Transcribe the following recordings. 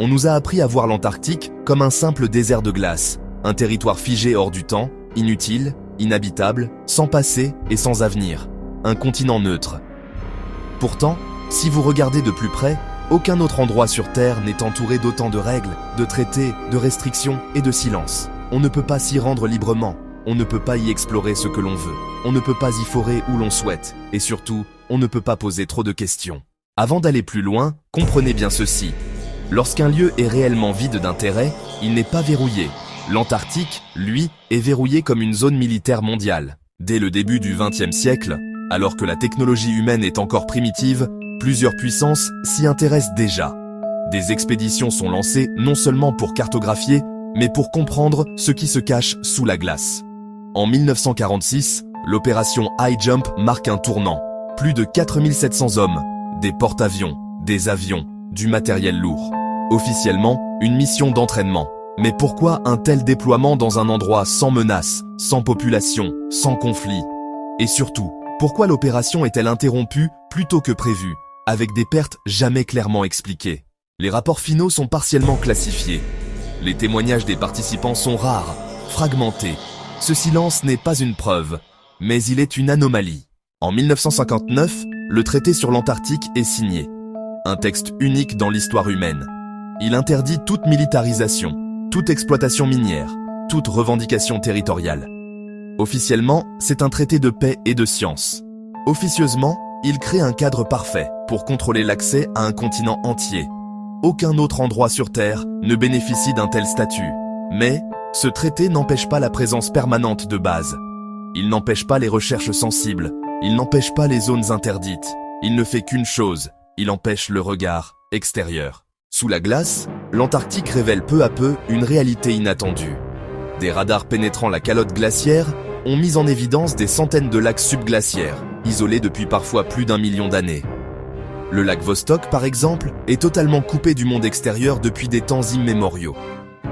On nous a appris à voir l'Antarctique comme un simple désert de glace, un territoire figé hors du temps, inutile, inhabitable, sans passé et sans avenir, un continent neutre. Pourtant, si vous regardez de plus près, aucun autre endroit sur Terre n'est entouré d'autant de règles, de traités, de restrictions et de silence. On ne peut pas s'y rendre librement, on ne peut pas y explorer ce que l'on veut, on ne peut pas y forer où l'on souhaite, et surtout, on ne peut pas poser trop de questions. Avant d'aller plus loin, comprenez bien ceci. Lorsqu'un lieu est réellement vide d'intérêt, il n'est pas verrouillé. L'Antarctique, lui, est verrouillé comme une zone militaire mondiale. Dès le début du XXe siècle, alors que la technologie humaine est encore primitive, plusieurs puissances s'y intéressent déjà. Des expéditions sont lancées non seulement pour cartographier, mais pour comprendre ce qui se cache sous la glace. En 1946, l'opération High Jump marque un tournant. Plus de 4700 hommes, des porte-avions, des avions, du matériel lourd. Officiellement, une mission d'entraînement. Mais pourquoi un tel déploiement dans un endroit sans menace, sans population, sans conflit? Et surtout, pourquoi l'opération est-elle interrompue plus tôt que prévu, avec des pertes jamais clairement expliquées? Les rapports finaux sont partiellement classifiés. Les témoignages des participants sont rares, fragmentés. Ce silence n'est pas une preuve, mais il est une anomalie. En 1959, le traité sur l'Antarctique est signé. Un texte unique dans l'histoire humaine. Il interdit toute militarisation, toute exploitation minière, toute revendication territoriale. Officiellement, c'est un traité de paix et de science. Officieusement, il crée un cadre parfait pour contrôler l'accès à un continent entier. Aucun autre endroit sur Terre ne bénéficie d'un tel statut. Mais, ce traité n'empêche pas la présence permanente de bases. Il n'empêche pas les recherches sensibles. Il n'empêche pas les zones interdites. Il ne fait qu'une chose, il empêche le regard extérieur. Sous la glace, l'Antarctique révèle peu à peu une réalité inattendue. Des radars pénétrant la calotte glaciaire ont mis en évidence des centaines de lacs subglaciaires, isolés depuis parfois plus d'1 million d'années. Le lac Vostok, par exemple, est totalement coupé du monde extérieur depuis des temps immémoriaux.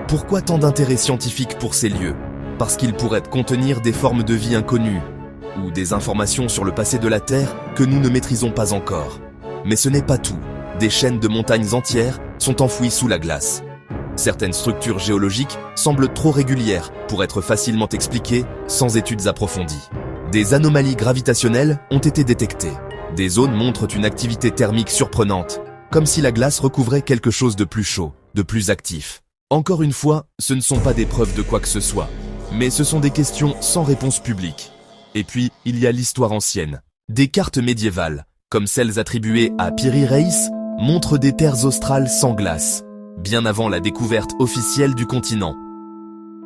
Pourquoi tant d'intérêt scientifique pour ces lieux? Parce qu'ils pourraient contenir des formes de vie inconnues, ou des informations sur le passé de la Terre que nous ne maîtrisons pas encore. Mais ce n'est pas tout. Des chaînes de montagnes entières sont enfouies sous la glace. Certaines structures géologiques semblent trop régulières pour être facilement expliquées sans études approfondies. Des anomalies gravitationnelles ont été détectées. Des zones montrent une activité thermique surprenante, comme si la glace recouvrait quelque chose de plus chaud, de plus actif. Encore une fois, ce ne sont pas des preuves de quoi que ce soit, mais ce sont des questions sans réponse publique. Et puis, il y a l'histoire ancienne. Des cartes médiévales, comme celles attribuées à Piri Reis, montrent des terres australes sans glace, bien avant la découverte officielle du continent.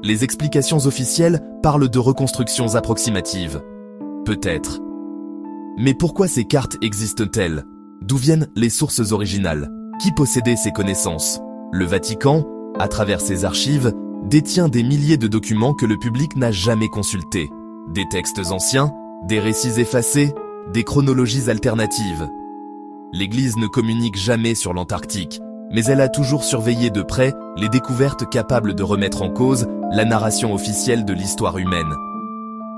Les explications officielles parlent de reconstructions approximatives. Peut-être. Mais pourquoi ces cartes existent-elles? D'où viennent les sources originales? Qui possédait ces connaissances? Le Vatican, à travers ses archives, détient des milliers de documents que le public n'a jamais consultés. Des textes anciens, des récits effacés, des chronologies alternatives. L'Église ne communique jamais sur l'Antarctique, mais elle a toujours surveillé de près les découvertes capables de remettre en cause la narration officielle de l'histoire humaine.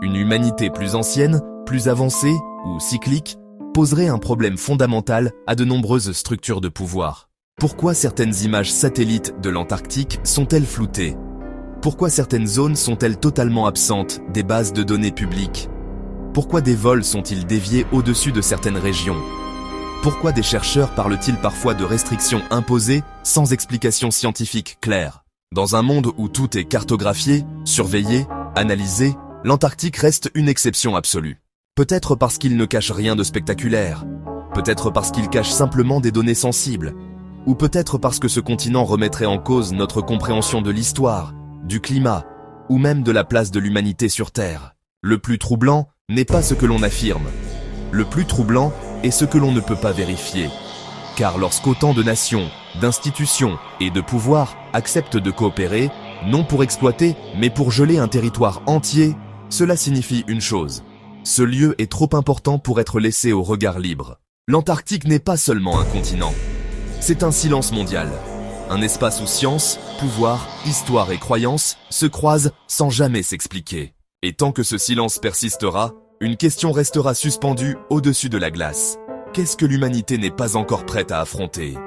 Une humanité plus ancienne, plus avancée ou cyclique poserait un problème fondamental à de nombreuses structures de pouvoir. Pourquoi certaines images satellites de l'Antarctique sont-elles floutées? Pourquoi certaines zones sont-elles totalement absentes des bases de données publiques? Pourquoi des vols sont-ils déviés au-dessus de certaines régions? Pourquoi des chercheurs parlent-ils parfois de restrictions imposées sans explication scientifique claire? Dans un monde où tout est cartographié, surveillé, analysé, l'Antarctique reste une exception absolue. Peut-être parce qu'il ne cache rien de spectaculaire, peut-être parce qu'il cache simplement des données sensibles, ou peut-être parce que ce continent remettrait en cause notre compréhension de l'histoire, du climat, ou même de la place de l'humanité sur Terre. Le plus troublant n'est pas ce que l'on affirme. Le plus troublant est ce que l'on ne peut pas vérifier. Car lorsqu'autant de nations, d'institutions et de pouvoirs acceptent de coopérer, non pour exploiter, mais pour geler un territoire entier, cela signifie une chose. Ce lieu est trop important pour être laissé au regard libre. L'Antarctique n'est pas seulement un continent. C'est un silence mondial. Un espace où science, pouvoir, histoire et croyance se croisent sans jamais s'expliquer. Et tant que ce silence persistera, une question restera suspendue au-dessus de la glace. Qu'est-ce que l'humanité n'est pas encore prête à affronter ?